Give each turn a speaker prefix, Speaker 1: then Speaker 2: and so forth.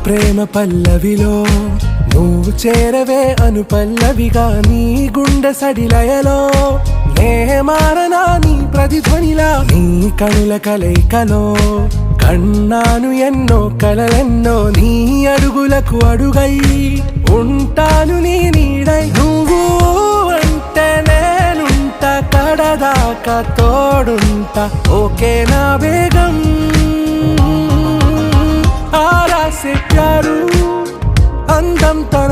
Speaker 1: ప్రేమ పల్లవిలో నువ్వు చేరవే అను పల్లవిగా నీ గుండె సడిలయలో నే మారనా నీ ప్రతిధ్వనిలా నీ కనుల కలయికలో కన్నాను ఎన్నో కలలెన్నో నీ అడుగులకు అడుగై ఉంటాను నీ నీడై నువ్వు అంటే నేనుంట కడదాకా తోడుంటా ఓకే నా బేగం ఆరా से प्यारू అందం తన